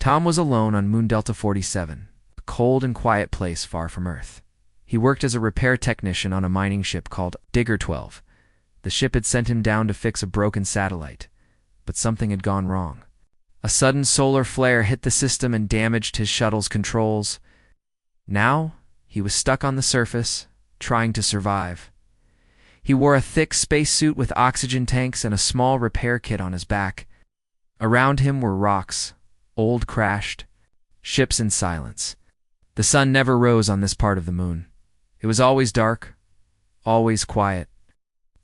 Tom was alone on Moon Delta 47, a cold and quiet place far from Earth. He worked as a repair technician on a mining ship called Digger 12. The ship had sent him down to fix a broken satellite, but something had gone wrong. A sudden solar flare hit the system and damaged his shuttle's controls. Now, he was stuck on the surface, trying to survive. He wore a thick spacesuit with oxygen tanks and a small repair kit on his back. Around him were rocks, old crashed, ships in silence. The sun never rose on this part of the moon. It was always dark, always quiet.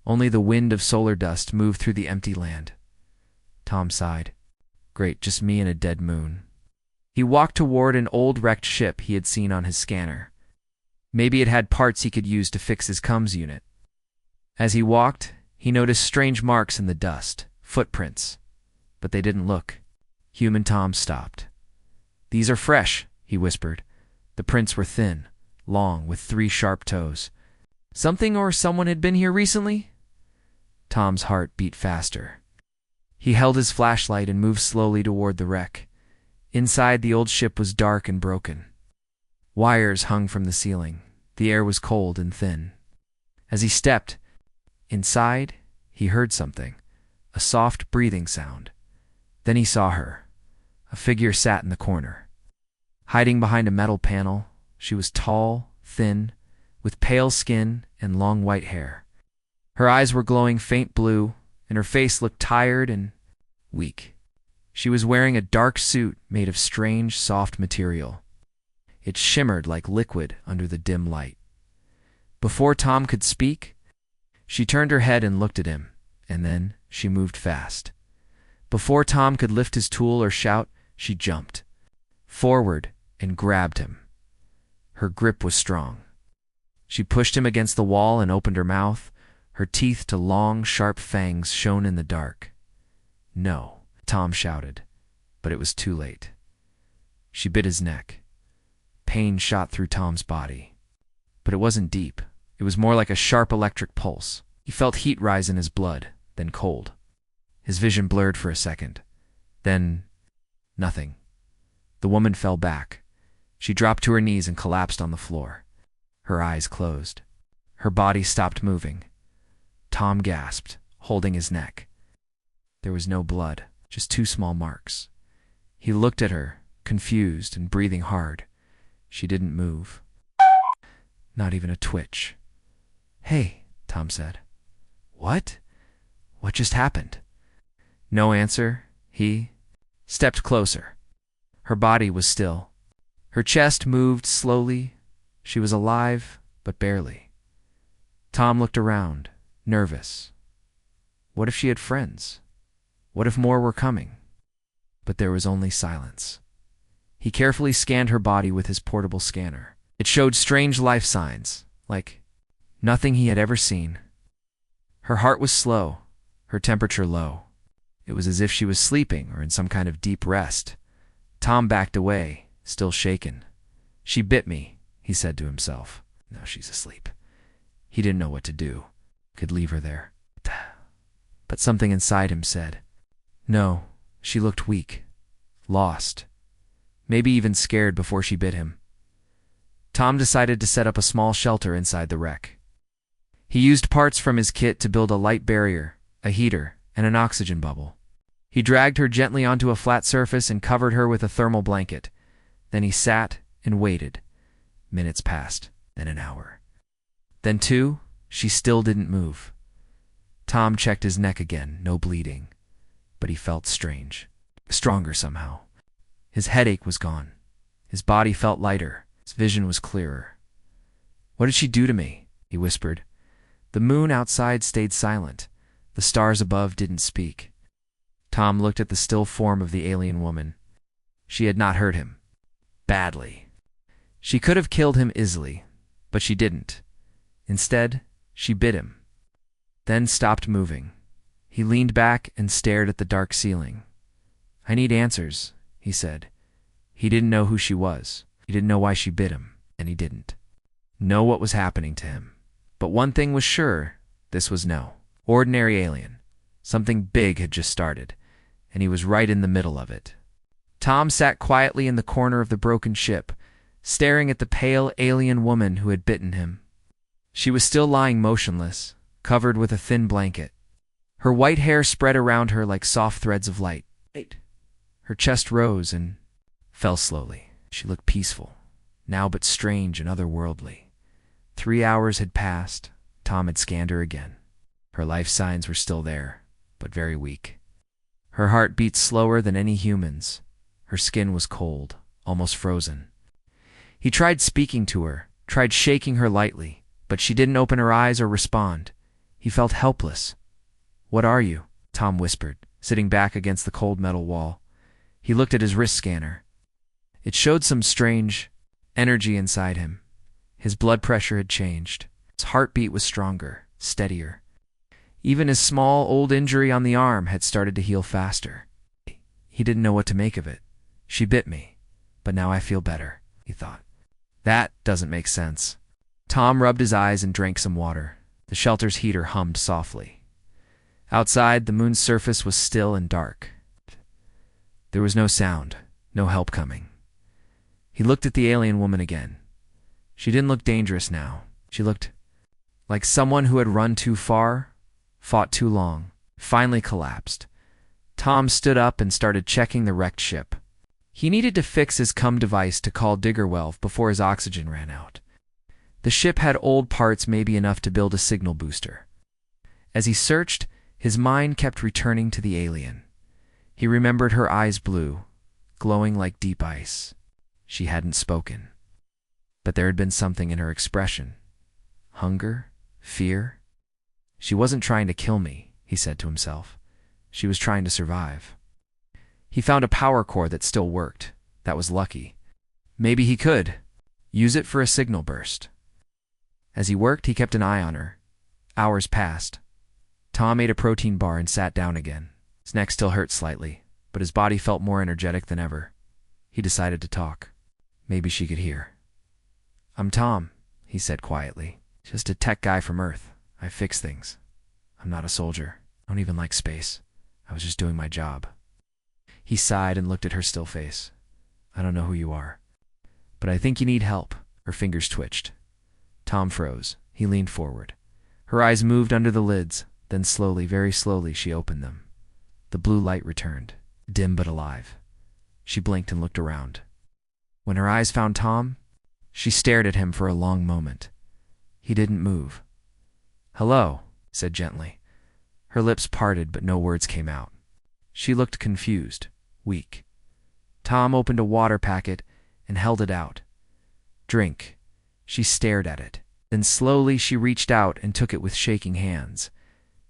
Only the wind of solar dust moved through the empty land. Tom sighed. Great, just me and a dead moon. He walked toward an old wrecked ship he had seen on his scanner. Maybe it had parts he could use to fix his comms unit. As he walked, he noticed strange marks in the dust, footprints. But they didn't look. Human Tom stopped. "These are fresh," he whispered. The prints were thin, long, with 3 sharp toes. "Something or someone had been here recently?" Tom's heart beat faster. He held his flashlight and moved slowly toward the wreck. Inside, the old ship was dark and broken. Wires hung from the ceiling. The air was cold and thin. As he stepped inside, he heard something, a soft breathing sound. Then he saw her. A figure sat in the corner. Hiding behind a metal panel, she was tall, thin, with pale skin and long white hair. Her eyes were glowing faint blue, and her face looked tired and weak. She was wearing a dark suit made of strange, soft material. It shimmered like liquid under the dim light. Before Tom could speak, she turned her head and looked at him, and then she moved fast. Before Tom could lift his tool or shout, she jumped forward and grabbed him. Her grip was strong. She pushed him against the wall and opened her mouth. Her teeth to long, sharp fangs shone in the dark. "No," Tom shouted, but it was too late. She bit his neck. Pain shot through Tom's body. But it wasn't deep. It was more like a sharp electric pulse. He felt heat rise in his blood, then cold. His vision blurred for a second. Then, nothing. The woman fell back. She dropped to her knees and collapsed on the floor. Her eyes closed. Her body stopped moving. Tom gasped, holding his neck. There was no blood, just 2 small marks. He looked at her, confused and breathing hard. She didn't move. Not even a twitch. "Hey," Tom said. "What? What just happened?" No answer. He stepped closer. Her body was still. Her chest moved slowly. She was alive, but barely. Tom looked around, nervous. What if she had friends? What if more were coming? But there was only silence. He carefully scanned her body with his portable scanner. It showed strange life signs, like nothing he had ever seen. Her heart was slow, her temperature low. It was as if she was sleeping or in some kind of deep rest. Tom backed away, still shaken. "She bit me," he said to himself. "Now she's asleep." He didn't know what to do. Could leave her there. But something inside him said, "No." She looked weak, lost, maybe even scared before she bit him. Tom decided to set up a small shelter inside the wreck. He used parts from his kit to build a light barrier, a heater, and an oxygen bubble. He dragged her gently onto a flat surface and covered her with a thermal blanket. Then he sat and waited. Minutes passed, then an hour. Then 2. She still didn't move. Tom checked his neck again, no bleeding. But he felt strange, stronger somehow. His headache was gone. His body felt lighter. His vision was clearer. "What did she do to me?" he whispered. The moon outside stayed silent. The stars above didn't speak. Tom looked at the still form of the alien woman. She had not hurt him. Badly. She could have killed him easily, but she didn't. Instead, she bit him, then stopped moving. He leaned back and stared at the dark ceiling. "I need answers," he said. He didn't know who she was. He didn't know why she bit him, and he didn't know what was happening to him. But one thing was sure, this was no ordinary alien. Something big had just started, and he was right in the middle of it. Tom sat quietly in the corner of the broken ship, staring at the pale alien woman who had bitten him. She was still lying motionless, covered with a thin blanket. Her white hair spread around her like soft threads of light. Her chest rose and fell slowly. She looked peaceful, now but strange and otherworldly. 3 hours had passed. Tom had scanned her again. Her life signs were still there, but very weak. Her heart beat slower than any human's. Her skin was cold, almost frozen. He tried speaking to her, tried shaking her lightly, but she didn't open her eyes or respond. He felt helpless. "What are you?" Tom whispered, sitting back against the cold metal wall. He looked at his wrist scanner. It showed some strange energy inside him. His blood pressure had changed. His heartbeat was stronger, steadier. Even his small, old injury on the arm had started to heal faster. He didn't know what to make of it. "She bit me, but now I feel better," he thought. "That doesn't make sense." Tom rubbed his eyes and drank some water. The shelter's heater hummed softly. Outside, the moon's surface was still and dark. There was no sound, no help coming. He looked at the alien woman again. She didn't look dangerous now. She looked like someone who had run too far, fought too long, finally collapsed. Tom stood up and started checking the wrecked ship. He needed to fix his CUM device to call Diggerwelf before his oxygen ran out. The ship had old parts, maybe enough to build a signal booster. As he searched, his mind kept returning to the alien. He remembered her eyes blue, glowing like deep ice. She hadn't spoken. But there had been something in her expression. Hunger? Fear? "She wasn't trying to kill me," he said to himself. "She was trying to survive." He found a power core that still worked. That was lucky. Maybe he could use it for a signal burst. As he worked, he kept an eye on her. Hours passed. Tom ate a protein bar and sat down again. His neck still hurt slightly, but his body felt more energetic than ever. He decided to talk. Maybe she could hear. "I'm Tom," he said quietly. "Just a tech guy from Earth. I fix things. I'm not a soldier. I don't even like space. I was just doing my job." He sighed and looked at her still face. "I don't know who you are, but I think you need help." Her fingers twitched. Tom froze. He leaned forward. Her eyes moved under the lids, then slowly, very slowly, she opened them. The blue light returned, dim but alive. She blinked and looked around. When her eyes found Tom, she stared at him for a long moment. He didn't move. "Hello," he said gently. Her lips parted, but no words came out. She looked confused, weak. Tom opened a water packet and held it out. "Drink." She stared at it. Then slowly she reached out and took it with shaking hands.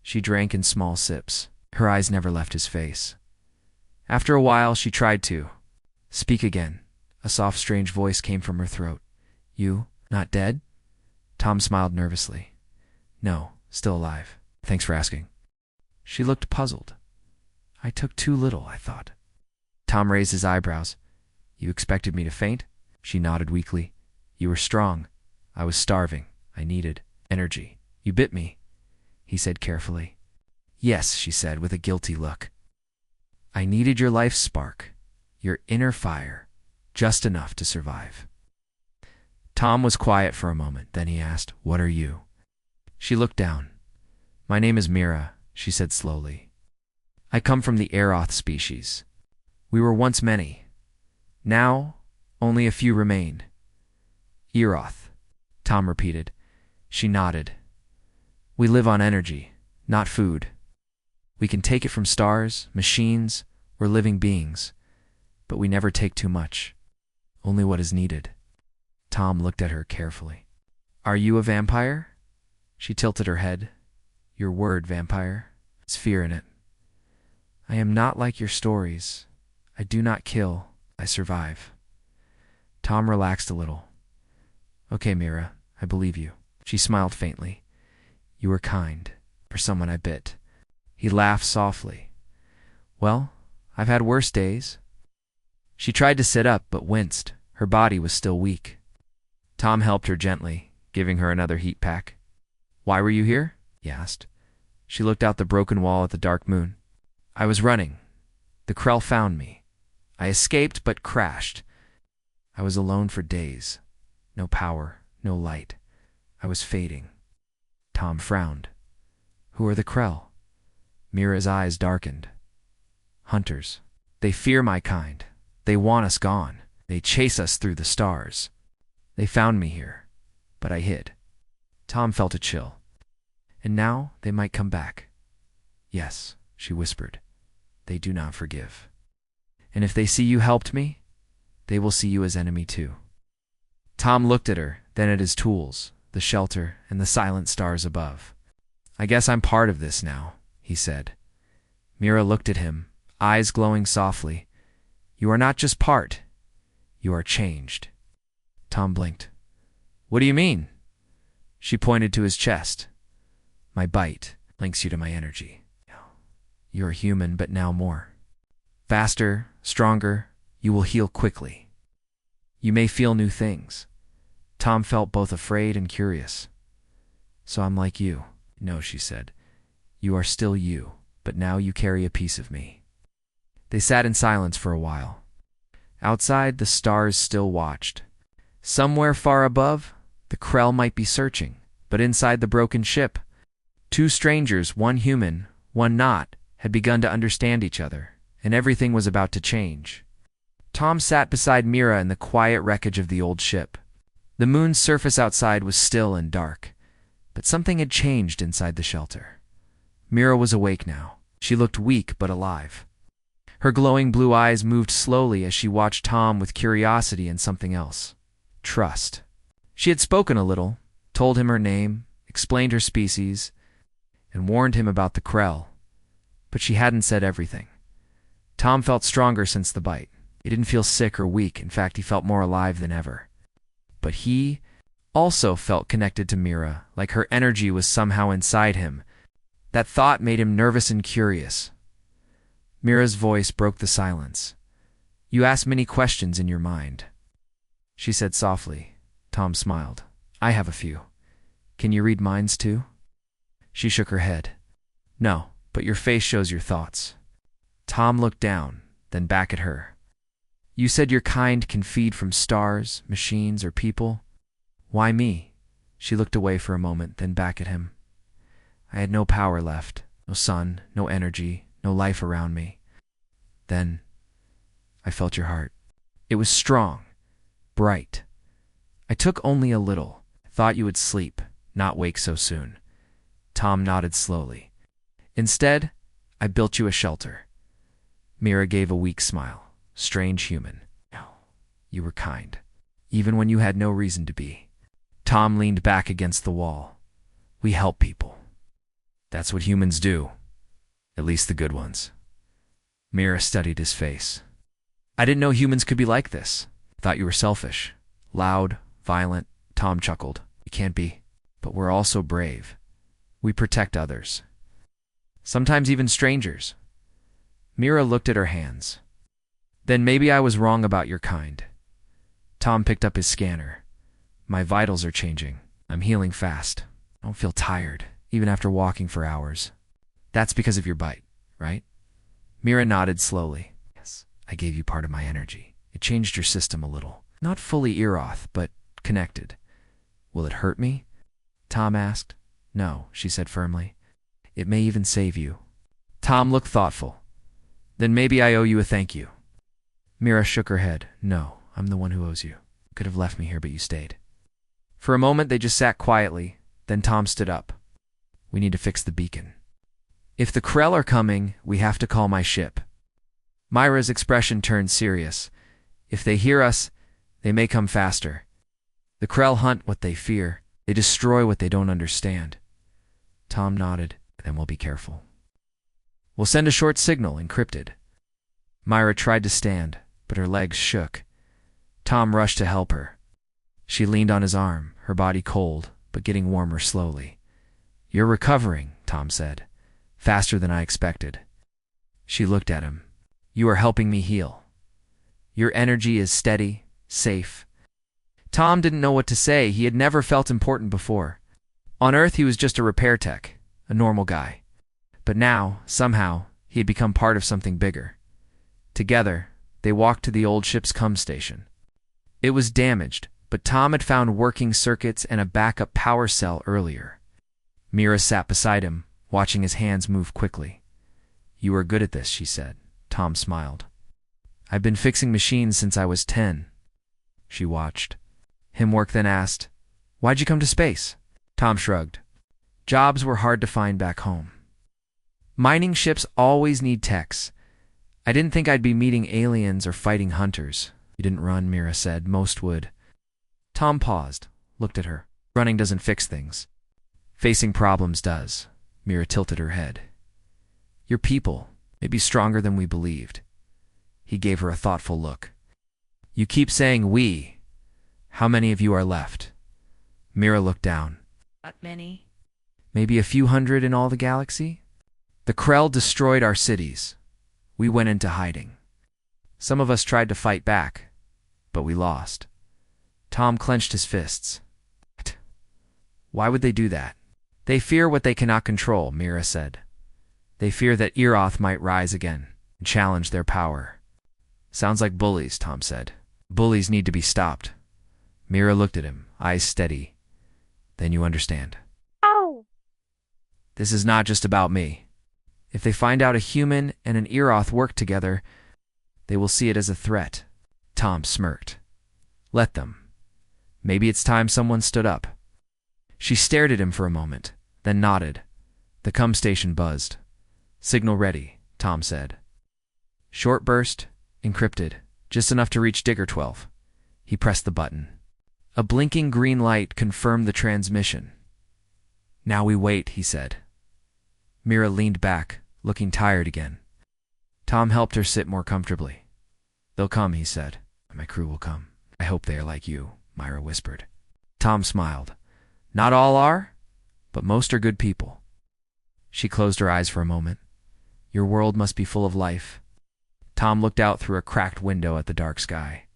She drank in small sips. Her eyes never left his face. After a while, she tried to speak again. A soft, strange voice came from her throat. "You not dead?" Tom smiled nervously. "No, still alive. Thanks for asking." She looked puzzled. "I took too little, I thought." Tom raised his eyebrows. "You expected me to faint?" She nodded weakly. "You were strong. I was starving. I needed energy. You bit me," he said carefully. "Yes," she said with a guilty look. "I needed your life spark, your inner fire, just enough to survive." Tom was quiet for a moment. Then he asked, "What are you?" She looked down. "My name is Mira," she said slowly. "I come from the Aeroth species. We were once many. Now, only a few remain." "Eroth," Tom repeated. She nodded. "We live on energy, not food. We can take it from stars, machines, or living beings, but we never take too much, only what is needed." Tom looked at her carefully. "Are you a vampire?" She tilted her head. "Your word, vampire, has fear in it." "I am not like your stories. I do not kill, I survive." Tom relaxed a little. "Okay, Mira, I believe you." She smiled faintly. "You were kind, for someone I bit." He laughed softly. "Well, I've had worse days." She tried to sit up, but winced. Her body was still weak. Tom helped her gently, giving her another heat pack. "Why were you here?" he asked. She looked out the broken wall at the dark moon. "I was running. The Krell found me. I escaped but crashed. I was alone for days. No power, no light. I was fading. Tom frowned. Who are the Krell? Mira's eyes darkened. Hunters. They fear my kind. They want us gone. They chase us through the stars. They found me here, but I hid. Tom felt a chill. And now they might come back. Yes, she whispered. They do not forgive. And if they see you helped me, they will see you as enemy too. Tom looked at her, then at his tools, the shelter, and the silent stars above. I guess I'm part of this now, he said. Mira looked at him, eyes glowing softly. You are not just part. You are changed. Tom blinked. What do you mean? She pointed to his chest. My bite links you to my energy. You are human, but now more. Faster, stronger, you will heal quickly. You may feel new things. Tom felt both afraid and curious. So I'm like you. No, she said. You are still you, but now you carry a piece of me. They sat in silence for a while. Outside, the stars still watched. Somewhere far above, the Krell might be searching, but inside the broken ship, two strangers, one human, one not, had begun to understand each other, and everything was about to change. Tom sat beside Mira in the quiet wreckage of the old ship. The moon's surface outside was still and dark, but something had changed inside the shelter. Mira was awake now. She looked weak but alive. Her glowing blue eyes moved slowly as she watched Tom with curiosity and something else. Trust. She had spoken a little, told him her name, explained her species, and warned him about the Krell. But she hadn't said everything. Tom felt stronger since the bite. He didn't feel sick or weak. In fact, he felt more alive than ever. But he also felt connected to Mira, like her energy was somehow inside him. That thought made him nervous and curious. Mira's voice broke the silence. You ask many questions in your mind. She said softly. Tom smiled. I have a few. Can you read minds too? She shook her head. No, but your face shows your thoughts. Tom looked down, then back at her. You said your kind can feed from stars, machines, or people. Why me? She looked away for a moment, then back at him. I had no power left, no sun, no energy, no life around me. Then I felt your heart. It was strong, bright. I took only a little. Thought you would sleep, not wake so soon. Tom nodded slowly. Instead, I built you a shelter. Mira gave a weak smile. Strange human. You were kind, even when you had no reason to be. Tom leaned back against the wall. We help people. That's what humans do. At least the good ones. Mira studied his face. I didn't know humans could be like this. Thought you were selfish. Loud, violent. Tom chuckled. We can't be. But we're also brave. We protect others. Sometimes even strangers. Mira looked at her hands. Then maybe I was wrong about your kind. Tom picked up his scanner. My vitals are changing. I'm healing fast. I don't feel tired, even after walking for hours. That's because of your bite, right? Mira nodded slowly. Yes, I gave you part of my energy. It changed your system a little. Not fully Eroth, but connected. Will it hurt me? Tom asked. No, she said firmly. It may even save you. Tom looked thoughtful. Then maybe I owe you a thank you. Mira shook her head. No, I'm the one who owes you. Could have left me here, but you stayed. For a moment, they just sat quietly. Then Tom stood up. We need to fix the beacon. If the Krell are coming, we have to call my ship. Myra's expression turned serious. If they hear us, they may come faster. The Krell hunt what they fear. They destroy what they don't understand. Tom nodded. Then we'll be careful. We'll send a short signal, encrypted. Myra tried to stand, but her legs shook. Tom rushed to help her. She leaned on his arm, her body cold, but getting warmer slowly. You're recovering, Tom said. Faster than I expected. She looked at him. You are helping me heal. Your energy is steady, safe. Tom didn't know what to say. He had never felt important before. On Earth, he was just a repair tech, a normal guy. But now, somehow, he had become part of something bigger. Together, They walked to the old ship's cum station. It was damaged, but Tom had found working circuits and a backup power cell earlier. Mira sat beside him, watching his hands move quickly. "You are good at this," she said. Tom smiled. "I've been fixing machines since I was 10. She watched him work, then asked, "Why'd you come to space?" Tom shrugged. "Jobs were hard to find back home. Mining ships always need techs. I didn't think I'd be meeting aliens or fighting hunters." "You didn't run," Mira said. "Most would." Tom paused, looked at her. "Running doesn't fix things. Facing problems does." Mira tilted her head. "Your people may be stronger than we believed." He gave her a thoughtful look. "You keep saying we. How many of you are left?" Mira looked down. "Not many." "Maybe a few hundred in all the galaxy?" "The Krell destroyed our cities. We went into hiding. Some of us tried to fight back, but we lost." Tom clenched his fists. "What? Why would they do that?" "They fear what they cannot control," Mira said. "They fear that Eroth might rise again and challenge their power." "Sounds like bullies," Tom said. "Bullies need to be stopped." Mira looked at him, eyes steady. "Then you understand." Oh! "This is not just about me. If they find out a human and an Eroth work together, they will see it as a threat." Tom smirked. "Let them. Maybe it's time someone stood up." She stared at him for a moment, then nodded. The cum station buzzed. "Signal ready," Tom said. Short burst, encrypted, just enough to reach Digger 12. He pressed the button. A blinking green light confirmed the transmission. "Now we wait," he said. Mira leaned back, looking tired again. Tom helped her sit more comfortably. "They'll come," he said. "My crew will come. I hope they are like you," Myra whispered. Tom smiled. "Not all are, but most are good people." She closed her eyes for a moment. "Your world must be full of life." Tom looked out through a cracked window at the dark sky.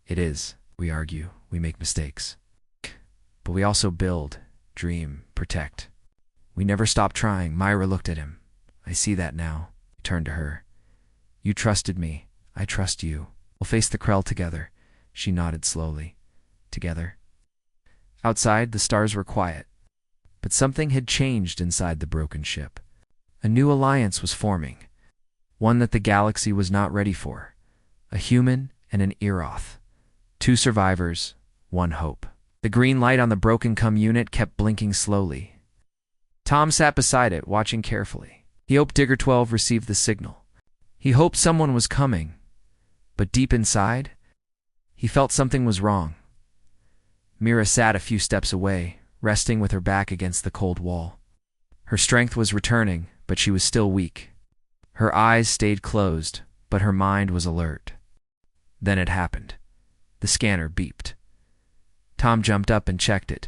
"It is. We argue. We make mistakes. But we also build, dream, protect. We never stop trying." Myra looked at him. "I see that now." He turned to her. "You trusted me. I trust you. We'll face the Krell together." She nodded slowly. "Together." Outside, the stars were quiet. But something had changed inside the broken ship. A new alliance was forming. One that the galaxy was not ready for. A human and an Eroth. Two survivors, one hope. The green light on the broken cum unit kept blinking slowly. Tom sat beside it, watching carefully. He hoped Digger 12 received the signal. He hoped someone was coming. But deep inside, he felt something was wrong. Mira sat a few steps away, resting with her back against the cold wall. Her strength was returning, but she was still weak. Her eyes stayed closed, but her mind was alert. Then it happened. The scanner beeped. Tom jumped up and checked it.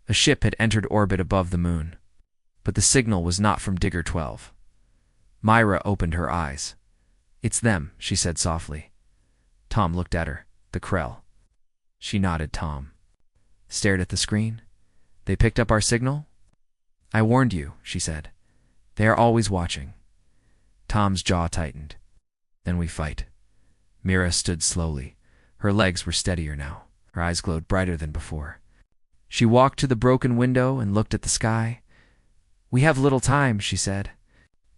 A ship had entered orbit above the moon. But the signal was not from Digger 12. Myra opened her eyes. "It's them," she said softly. Tom looked at her. "The Krell." She nodded. Tom stared at the screen. "They picked up our signal?" "I warned you," she said. "They are always watching." Tom's jaw tightened. "Then we fight." Mira stood slowly. Her legs were steadier now. Her eyes glowed brighter than before. She walked to the broken window and looked at the sky. "We have little time," she said.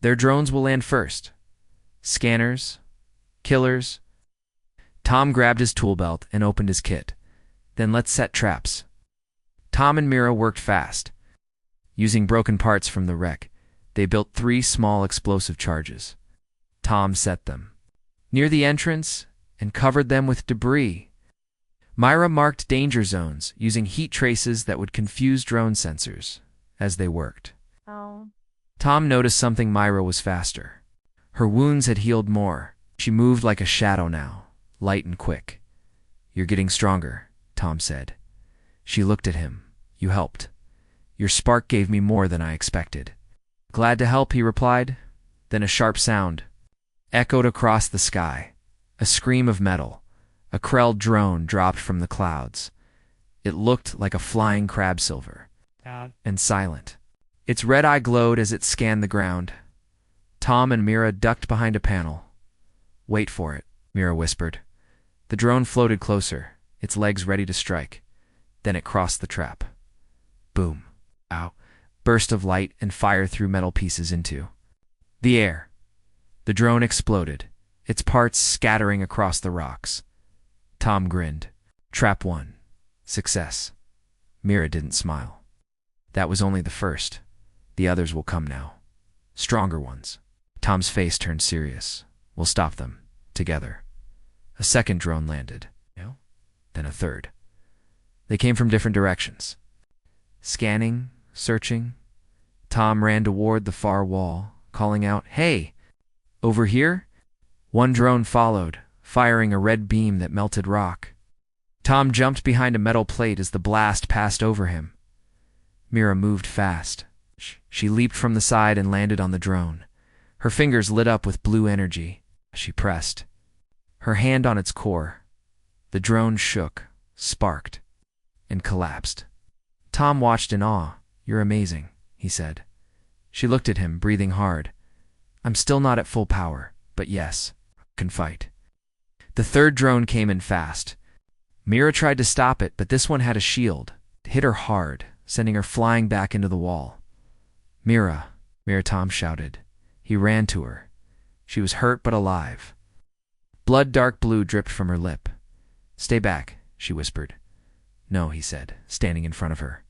"Their drones will land first. Scanners, killers." Tom grabbed his tool belt and opened his kit. "Then let's set traps." Tom and Mira worked fast. Using broken parts from the wreck, they built 3 small explosive charges. Tom set them near the entrance and covered them with debris. Myra marked danger zones using heat traces that would confuse drone sensors as they worked. Oh. Tom noticed something. Myra was faster. Her wounds had healed more. She moved like a shadow now, light and quick. "You're getting stronger," Tom said. She looked at him. "You helped. Your spark gave me more than I expected." "Glad to help," he replied. Then a sharp sound echoed across the sky. A scream of metal. A Krell drone dropped from the clouds. It looked like a flying crab silver. And silent. Its red eye glowed as it scanned the ground. Tom and Mira ducked behind a panel. "Wait for it." Mira whispered. The drone floated closer, its legs ready to strike. Then it crossed the trap. Boom. Ow. Burst of light and fire threw metal pieces into the air. The drone exploded, its parts scattering across the rocks. Tom grinned. Trap 1. Success. Mira didn't smile. That was only the first. The others will come now. Stronger ones. Tom's face turned serious. We'll stop them. Together. A second drone landed. Then a third. They came from different directions. Scanning, searching. Tom ran toward the far wall, calling out, "Hey! Over here?" One drone followed, firing a red beam that melted rock. Tom jumped behind a metal plate as the blast passed over him. Mira moved fast. She leaped from the side and landed on the drone. Her fingers lit up with blue energy. She pressed. Her hand on its core. The drone shook, sparked, and collapsed. Tom watched in awe. "You're amazing," he said. She looked at him, breathing hard. "I'm still not at full power, but yes, I can fight." The third drone came in fast. Mira tried to stop it, but this one had a shield. It hit her hard, sending her flying back into the wall. "Mira," Tom shouted. He ran to her. She was hurt but alive. Blood dark blue dripped from her lip. "Stay back," she whispered. "No," he said, standing in front of her.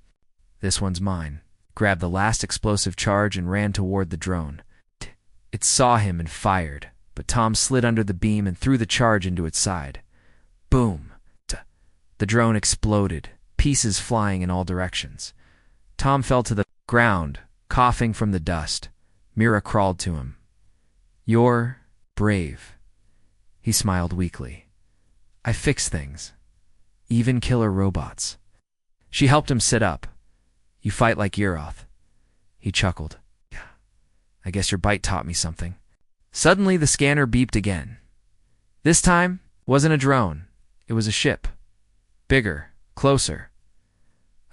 "This one's mine." Grabbed the last explosive charge and ran toward the drone. It saw him and fired, but Tom slid under the beam and threw the charge into its side. Boom! The drone exploded, pieces flying in all directions. Tom fell to the ground, coughing from the dust. Mira crawled to him. "You're brave." He smiled weakly. "I fix things. Even killer robots." She helped him sit up. "You fight like Yeroth." He chuckled. "Yeah, I guess your bite taught me something." Suddenly the scanner beeped again. This time wasn't a drone. It was a ship. Bigger, closer.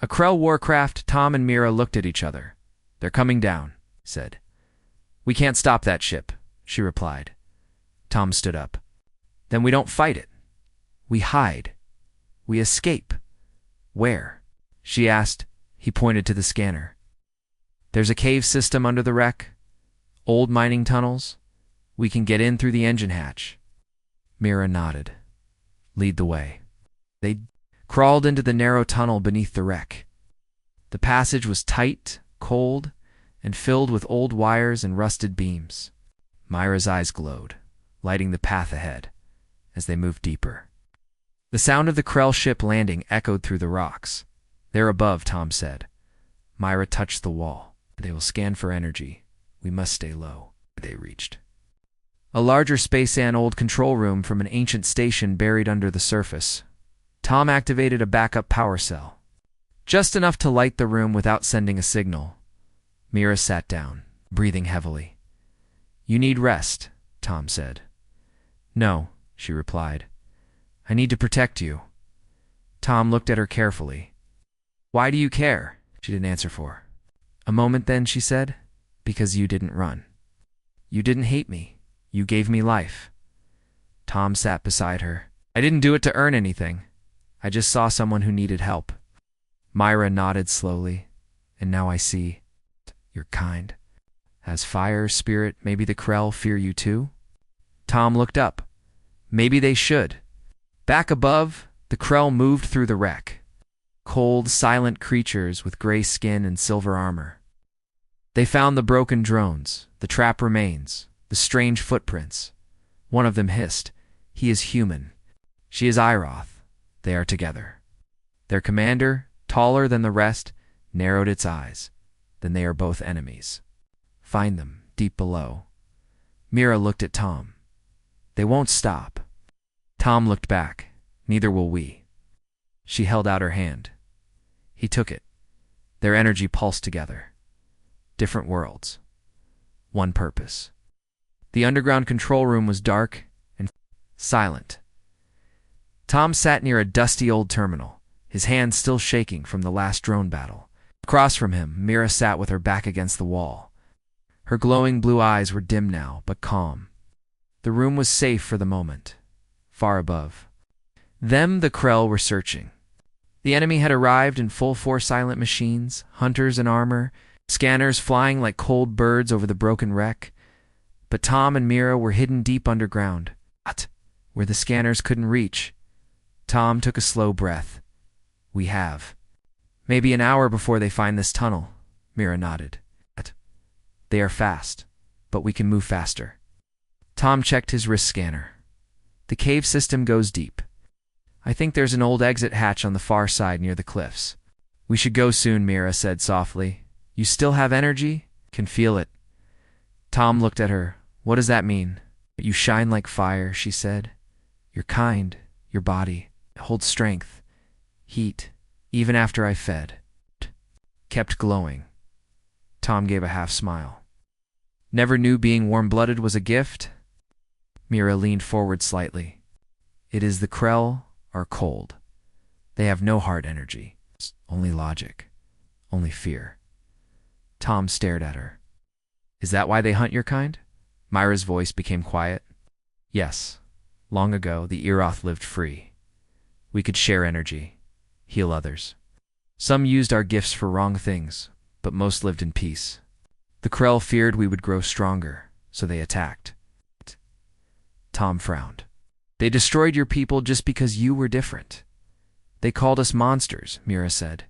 A Krell warcraft. Tom and Mira looked at each other. "They're coming down," he said. "We can't stop that ship," she replied. Tom stood up. "Then we don't fight it. We hide. We escape." "Where?" she asked. He pointed to the scanner. "There's a cave system under the wreck. Old mining tunnels. We can get in through the engine hatch." Mira nodded. "Lead the way." They crawled into the narrow tunnel beneath the wreck. The passage was tight, cold, and filled with old wires and rusted beams. Mira's eyes glowed, lighting the path ahead as they moved deeper. The sound of the Krell ship landing echoed through the rocks. "They're above," Tom said. Mira touched the wall. "They will scan for energy. We must stay low." They reached a larger space and old control room from an ancient station buried under the surface. Tom activated a backup power cell, just enough to light the room without sending a signal. Mira sat down, breathing heavily. "You need rest," Tom said. "No," she replied. "I need to protect you." Tom looked at her carefully. "Why do you care?" She didn't answer for. "A moment then," she said. "Because you didn't run. You didn't hate me. You gave me life." Tom sat beside her. "I didn't do it to earn anything. I just saw someone who needed help." Mira nodded slowly. "And now I see. You're kind. As fire, spirit, maybe the Krell fear you too?" Tom looked up. Maybe they should. Back above, the Krell moved through the wreck. Cold, silent creatures with gray skin and silver armor. They found the broken drones, the trap remains, the strange footprints. One of them hissed, "He is human. She is Iroth." They are together. Their commander, taller than the rest, narrowed its eyes. Then they are both enemies. Find them, deep below. Mira looked at Tom. "They won't stop." Tom looked back. "Neither will we." She held out her hand. He took it. Their energy pulsed together. Different worlds. One purpose. The underground control room was dark and silent. Tom sat near a dusty old terminal, his hands still shaking from the last drone battle. Across from him, Mira sat with her back against the wall. Her glowing blue eyes were dim now, but calm. The room was safe for the moment. far above. Them the Krell were searching. The enemy had arrived in full force, silent machines, hunters in armor, scanners flying like cold birds over the broken wreck. But Tom and Mira were hidden deep underground, where the scanners couldn't reach. Tom took a slow breath. We have. Maybe an hour before they find this tunnel, Mira nodded. They are fast, but we can move faster. Tom checked his wrist scanner. The cave system goes deep. I think there's an old exit hatch on the far side near the cliffs. We should go soon, Mira said softly. You still have energy? Can feel it. Tom looked at her. What does that mean? You shine like fire, she said. You're kind. Your body. It holds strength. Heat. Even after I fed. Kept glowing. Tom gave a half smile. Never knew being warm-blooded was a gift? Mira leaned forward slightly. It is the Krell are cold. They have no heart energy. Only logic. Only fear. Tom stared at her. Is that why they hunt your kind? Myra's voice became quiet. Yes. Long ago, the Eroth lived free. We could share energy. Heal others. Some used our gifts for wrong things, but most lived in peace. The Krell feared we would grow stronger, so they attacked. Tom frowned. They destroyed your people just because you were different. They called us monsters, Mira said.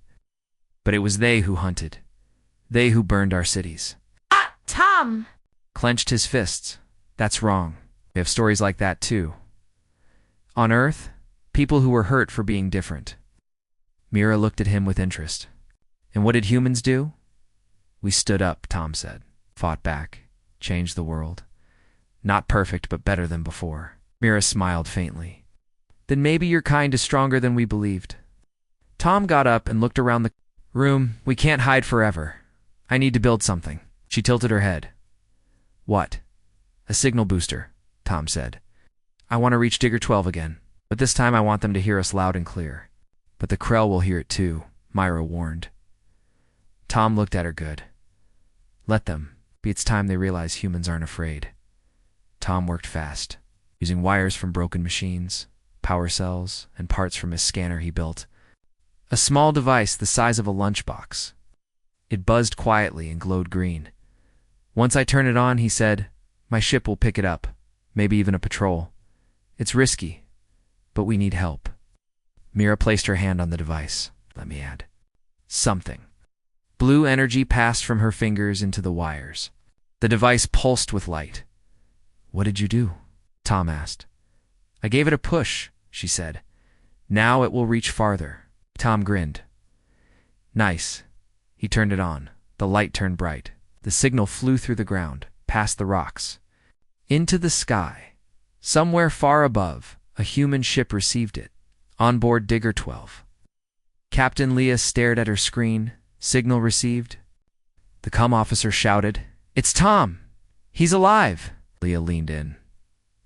But it was they who hunted. They who burned our cities. Tom! Clenched his fists. That's wrong. We have stories like that too. On Earth, people who were hurt for being different. Mira looked at him with interest. And what did humans do? We stood up, Tom said. Fought back. Changed the world. Not perfect, but better than before. Mira smiled faintly. Then maybe your kind is stronger than we believed. Tom got up and looked around the room. We can't hide forever. I need to build something. She tilted her head. What? A signal booster, Tom said. I want to reach Digger 12 again, but this time I want them to hear us loud and clear. But the Krell will hear it too, Myra warned. Tom looked at her good. Let them. It's time they realize humans aren't afraid. Tom worked fast, using wires from broken machines, power cells, and parts from his scanner he built. A small device the size of a lunchbox. It buzzed quietly and glowed green. Once I turn it on, he said, my ship will pick it up, maybe even a patrol. It's risky, but we need help. Mira placed her hand on the device. Let me add. Something. Blue energy passed from her fingers into the wires. The device pulsed with light. What did you do? Tom asked. I gave it a push, she said. Now it will reach farther. Tom grinned. Nice. He turned it on. The light turned bright. The signal flew through the ground, past the rocks. Into the sky. Somewhere far above, a human ship received it. On board Digger 12. Captain Leah stared at her screen. Signal received. The comm officer shouted, It's Tom! He's alive! Leah leaned in.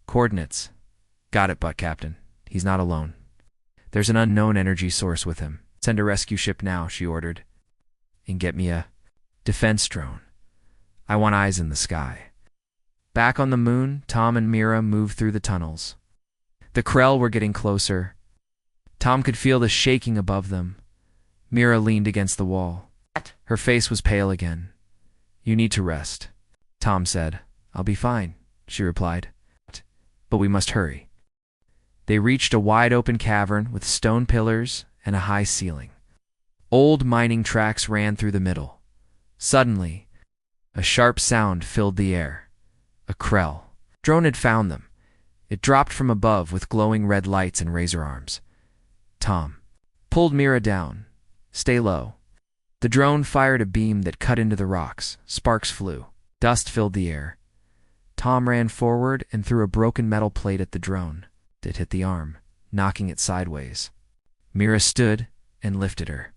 Coordinates. Got it, Captain. He's not alone. There's an unknown energy source with him. Send a rescue ship now, she ordered. And get me a defense drone. I want eyes in the sky. Back on the moon, Tom and Mira moved through the tunnels. The Krell were getting closer. Tom could feel the shaking above them. Mira leaned against the wall. Her face was pale again. You need to rest, Tom said. I'll be fine, she replied. But we must hurry. They reached a wide-open cavern with stone pillars and a high ceiling. Old mining tracks ran through the middle. Suddenly, a sharp sound filled the air. A Krell. Drone had found them. It dropped from above with glowing red lights and razor arms. Tom pulled Mira down. Stay low. The drone fired a beam that cut into the rocks. Sparks flew. Dust filled the air. Tom ran forward and threw a broken metal plate at the drone. It hit the arm, knocking it sideways. Mira stood and lifted her.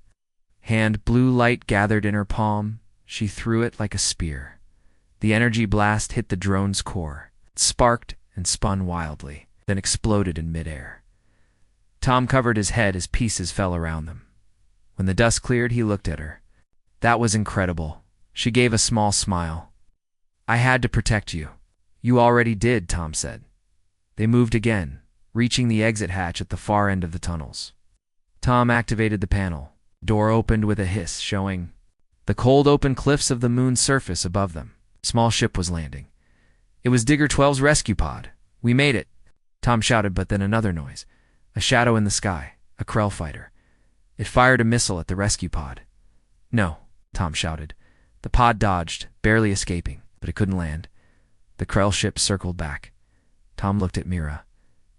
Hand blue light gathered in her palm. She threw it like a spear. The energy blast hit the drone's core. It sparked and spun wildly, then exploded in midair. Tom covered his head as pieces fell around them. When the dust cleared, he looked at her. That was incredible. She gave a small smile. I had to protect you. You already did, Tom said. They moved again, reaching the exit hatch at the far end of the tunnels. Tom activated the panel. Door opened with a hiss, showing the cold open cliffs of the moon's surface above them. A small ship was landing. It was Digger 12's rescue pod. "We made it," Tom shouted, but then another noise. A shadow in the sky, a Krell fighter. It fired a missile at the rescue pod. "No," Tom shouted. The pod dodged, barely escaping, but it couldn't land. The Krell ship circled back. Tom looked at Mira.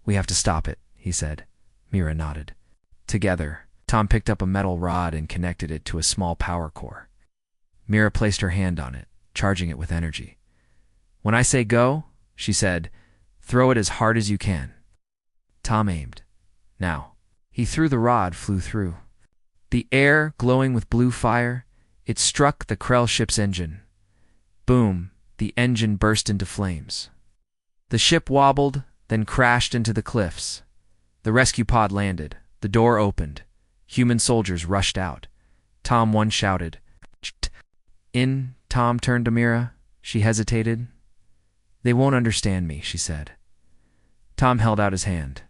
"We have to stop it," he said. Mira nodded. Together, Tom picked up a metal rod and connected it to a small power core. Mira placed her hand on it, charging it with energy. "When I say go," she said, "throw it as hard as you can." Tom aimed. Now, he threw the rod, flew through. The air glowing with blue fire, it struck the Krell ship's engine. Boom, the engine burst into flames. The ship wobbled, then crashed into the cliffs. The rescue pod landed. The door opened. Human soldiers rushed out. Tom 1 shouted, "In." Tom turned to Mira. She hesitated. "They won't understand me," she said. Tom held out his hand.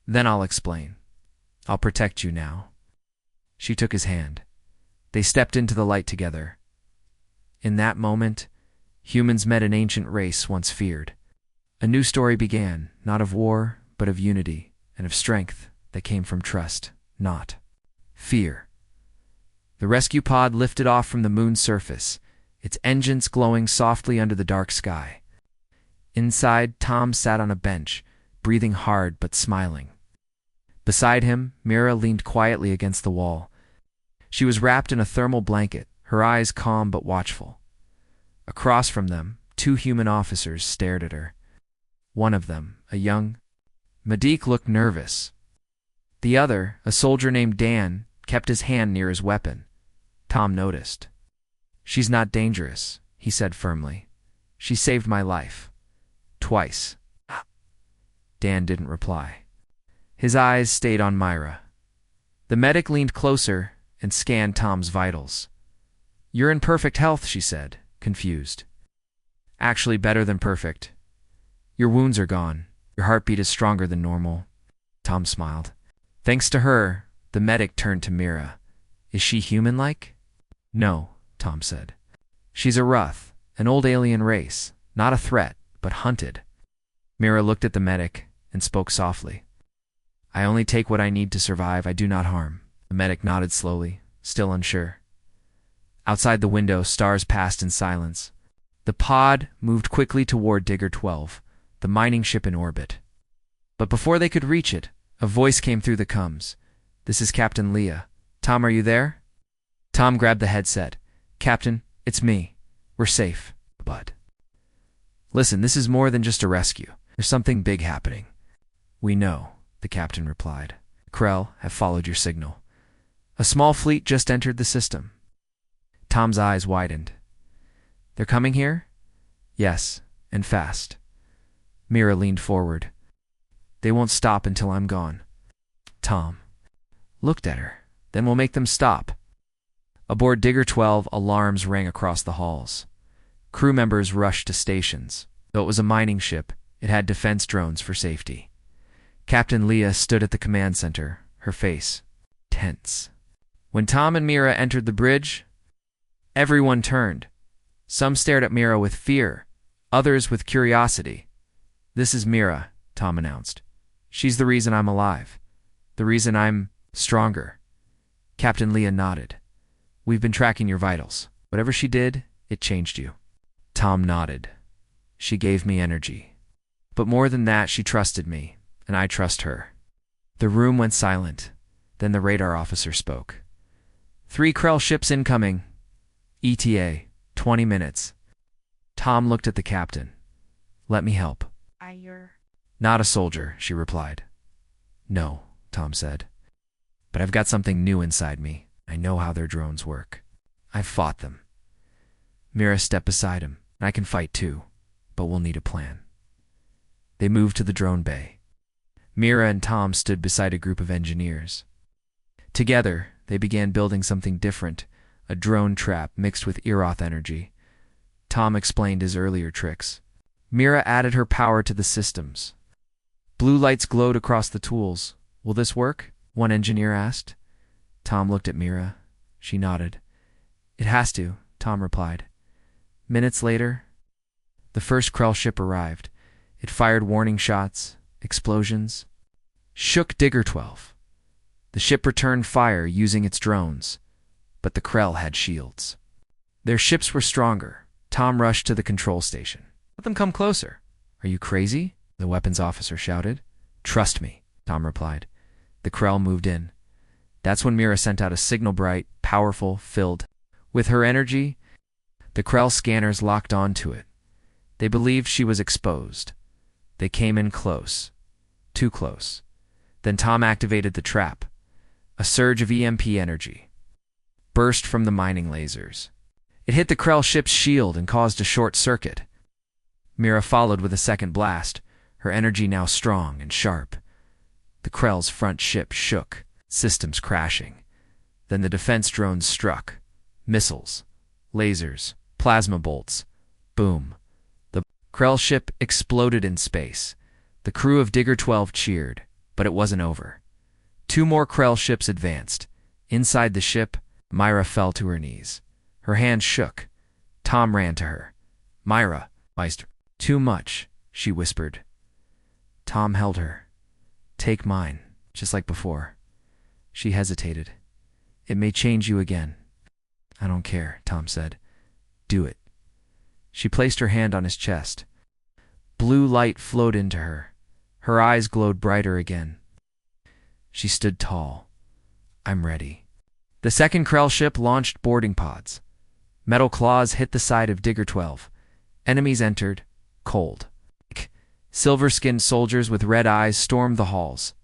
"Then I'll explain. I'll protect you now." She took his hand. They stepped into the light together. In that moment, humans met an ancient race once feared. A new story began, not of war, but of unity, and of strength that came from trust, not fear. The rescue pod lifted off from the moon's surface, its engines glowing softly under the dark sky. Inside, Tom sat on a bench, breathing hard but smiling. Beside him, Mira leaned quietly against the wall. She was wrapped in a thermal blanket, her eyes calm but watchful. Across from them, 2 human officers stared at her. One of them, a young Medik, looked nervous. The other, a soldier named Dan, kept his hand near his weapon. Tom noticed. "She's not dangerous," he said firmly. "She saved my life. Twice." Dan didn't reply. His eyes stayed on Myra. The medic leaned closer and scanned Tom's vitals. "You're in perfect health," she said, confused. "Actually better than perfect. Your wounds are gone. Your heartbeat is stronger than normal." Tom smiled. Thanks to her, the medic turned to Mira. "Is she human-like?" "No," Tom said. "She's a Ruth, an old alien race, not a threat, but hunted." Mira looked at the medic and spoke softly. "I only take what I need to survive. I do not harm." The medic nodded slowly, still unsure. Outside the window, stars passed in silence. The pod moved quickly toward Digger 12, the mining ship in orbit. But before they could reach it, a voice came through the comms. "This is Captain Leah. Tom, are you there?" Tom grabbed the headset. "Captain, it's me. We're safe, but..." "Listen, this is more than just a rescue. There's something big happening." "We know," the captain replied. "Krell have followed your signal. A small fleet just entered the system." Tom's eyes widened. "They're coming here?" "Yes, and fast." Mira leaned forward. "They won't stop until I'm gone." Tom looked at her. "Then we'll make them stop." Aboard Digger 12, alarms rang across the halls. Crew members rushed to stations. Though it was a mining ship, it had defense drones for safety. Captain Leah stood at the command center, her face tense. When Tom and Mira entered the bridge, everyone turned. Some stared at Mira with fear, others with curiosity. "This is Mira," Tom announced. "She's the reason I'm alive. The reason I'm stronger." Captain Leah nodded. "We've been tracking your vitals. Whatever she did, it changed you." Tom nodded. "She gave me energy. But more than that, she trusted me, and I trust her." The room went silent. Then the radar officer spoke. "3 Krell ships incoming. ETA, 20 minutes. Tom looked at the captain. "Let me help." You're "Not a soldier," she replied. "No," Tom said. "But I've got something new inside me. I know how their drones work. I've fought them." Mira stepped beside him. "I can fight too, but we'll need a plan." They moved to the drone bay. Mira and Tom stood beside a group of engineers. Together, they began building something different, a drone trap mixed with Eroth energy. Tom explained his earlier tricks. Mira added her power to the systems. Blue lights glowed across the tools. Will this work? One engineer asked. Tom looked at Mira. She nodded. It has to, Tom replied. Minutes later, the first Krell ship arrived. It fired warning shots, explosions, shook Digger 12. The ship returned fire using its drones, but the Krell had shields. Their ships were stronger. Tom rushed to the control station. Let them come closer. Are you crazy? The weapons officer shouted. Trust me, Tom replied. The Krell moved in. That's when Mira sent out a signal bright, powerful, filled. With her energy, the Krell scanners locked onto it. They believed she was exposed. They came in close. Too close. Then Tom activated the trap. A surge of EMP energy burst from the mining lasers. It hit the Krell ship's shield and caused a short circuit. Mira followed with a second blast, her energy now strong and sharp. The Krell's front ship shook, systems crashing. Then the defense drones struck. Missiles, lasers, plasma bolts. Boom. The Krell ship exploded in space. The crew of Digger 12 cheered, but it wasn't over. Two more Krell ships advanced. Inside the ship, Myra fell to her knees. Her hands shook. Tom ran to her. Myra, too much, she whispered. Tom held her. Take mine, just like before. She hesitated. It may change you again. I don't care, Tom said. Do it. She placed her hand on his chest. Blue light flowed into her. Her eyes glowed brighter again. She stood tall. I'm ready. The second Krell ship launched boarding pods. Metal claws hit the side of Digger 12. Enemies entered, cold. Silver-skinned soldiers with red eyes stormed the halls.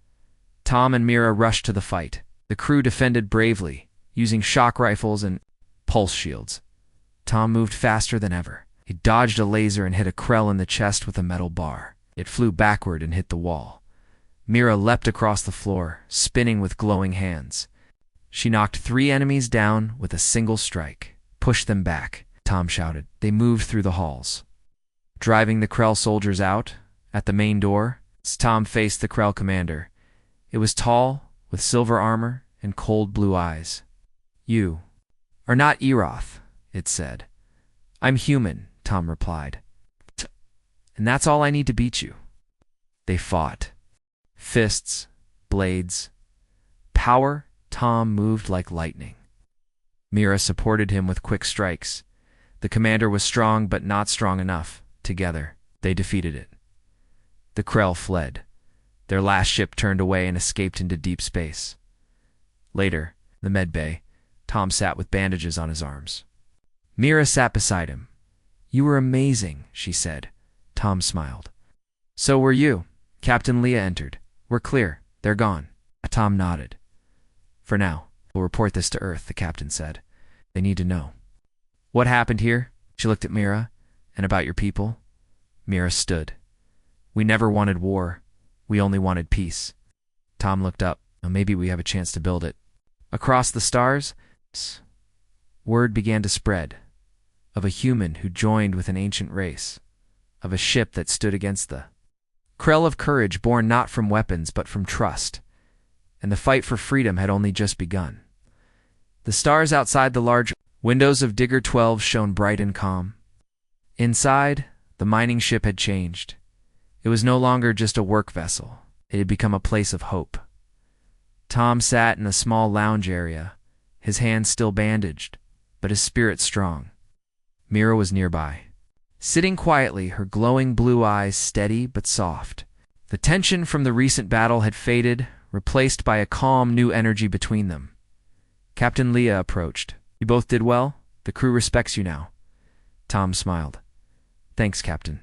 Tom and Mira rushed to the fight. The crew defended bravely, using shock rifles and pulse shields. Tom moved faster than ever. He dodged a laser and hit a Krell in the chest with a metal bar. It flew backward and hit the wall. Mira leapt across the floor, spinning with glowing hands. She knocked 3 enemies down with a single strike. Push them back, Tom shouted. They moved through the halls. Driving the Krell soldiers out, at the main door, Tom faced the Krell commander. It was tall, with silver armor and cold blue eyes. You are not Eroth, it said. I'm human, Tom replied. And that's all I need to beat you. They fought. Fists, blades. Power, Tom moved like lightning. Mira supported him with quick strikes. The commander was strong but not strong enough. Together, they defeated it. The Krell fled. Their last ship turned away and escaped into deep space. Later, in the med bay, Tom sat with bandages on his arms. Mira sat beside him. You were amazing, she said. Tom smiled. So were you. Captain Leah entered. We're clear. They're gone. Tom nodded. For now, we'll report this to Earth, the captain said. They need to know. What happened here? She looked at Mira. And about your people? Mira stood. We never wanted war. We only wanted peace. Tom looked up. Well, maybe we have a chance to build it. Across the stars, word began to spread. Of a human who joined with an ancient race. Of a ship that stood against the Krell of courage born not from weapons but from trust. And the fight for freedom had only just begun. The stars outside the large windows of Digger 12 shone bright and calm. Inside, the mining ship had changed. It was no longer just a work vessel. It had become a place of hope. Tom sat in a small lounge area, his hands still bandaged, but his spirit strong. Mira was nearby. Sitting quietly, her glowing blue eyes steady but soft. The tension from the recent battle had faded, replaced by a calm new energy between them. Captain Leah approached. You both did well. The crew respects you now. Tom smiled. Thanks, Captain.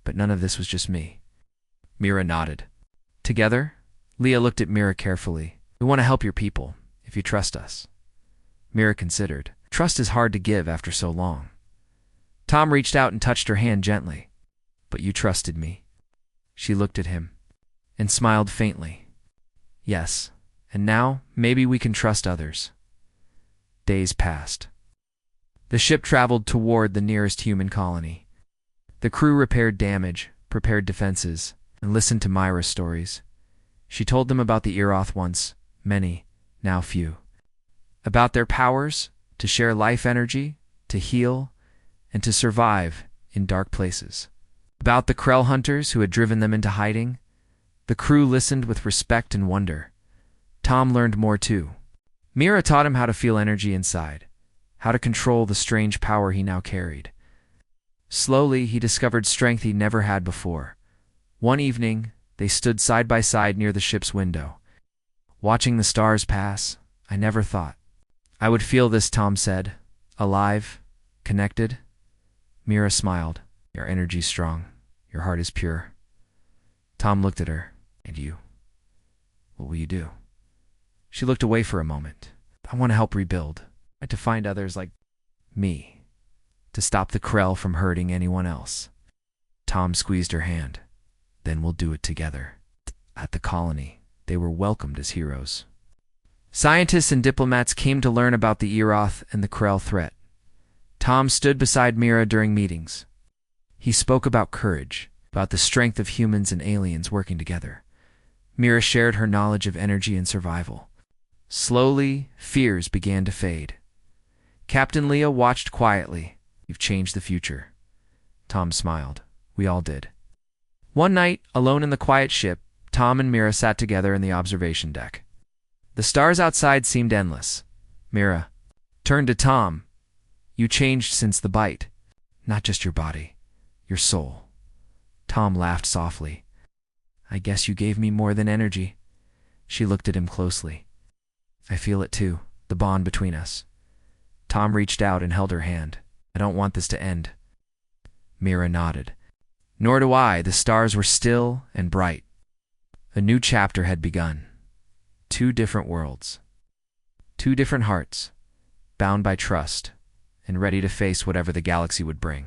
But none of this was just me. Mira nodded. Together, Leah looked at Mira carefully. We want to help your people, if you trust us. Mira considered. Trust is hard to give after so long. Tom reached out and touched her hand gently. But you trusted me. She looked at him and smiled faintly. Yes, and now maybe we can trust others. Days passed. The ship traveled toward the nearest human colony. The crew repaired damage, prepared defenses. and listened to Myra's stories. She told them about the Eroth once, many, now few. About their powers to share life energy, to heal, and to survive in dark places. About the Krell hunters who had driven them into hiding. The crew listened with respect and wonder. Tom learned more too. Mira taught him how to feel energy inside, how to control the strange power he now carried. Slowly, he discovered strength he never had before. One evening, they stood side by side near the ship's window. Watching the stars pass, I never thought I would feel this, Tom said. Alive, connected. Mira smiled. Your energy's strong. Your heart is pure. Tom looked at her. And you? What will you do? She looked away for a moment. I want to help rebuild. To find others like me. To stop the Krell from hurting anyone else. Tom squeezed her hand. Then we'll do it together. At the colony, they were welcomed as heroes. Scientists and diplomats came to learn about the Eroth and the Krell threat. Tom stood beside Mira during meetings. He spoke about courage, about the strength of humans and aliens working together. Mira shared her knowledge of energy and survival. Slowly, fears began to fade. Captain Leah watched quietly. You've changed the future. Tom smiled. We all did. One night, alone in the quiet ship, Tom and Mira sat together in the observation deck. The stars outside seemed endless. Mira turned to Tom. You changed since the bite. Not just your body, your soul. Tom laughed softly. I guess you gave me more than energy. She looked at him closely. I feel it too, the bond between us. Tom reached out and held her hand. I don't want this to end. Mira nodded. Nor do I. The stars were still and bright. A new chapter had begun. 2 different worlds. 2 different hearts, bound by trust and ready to face whatever the galaxy would bring.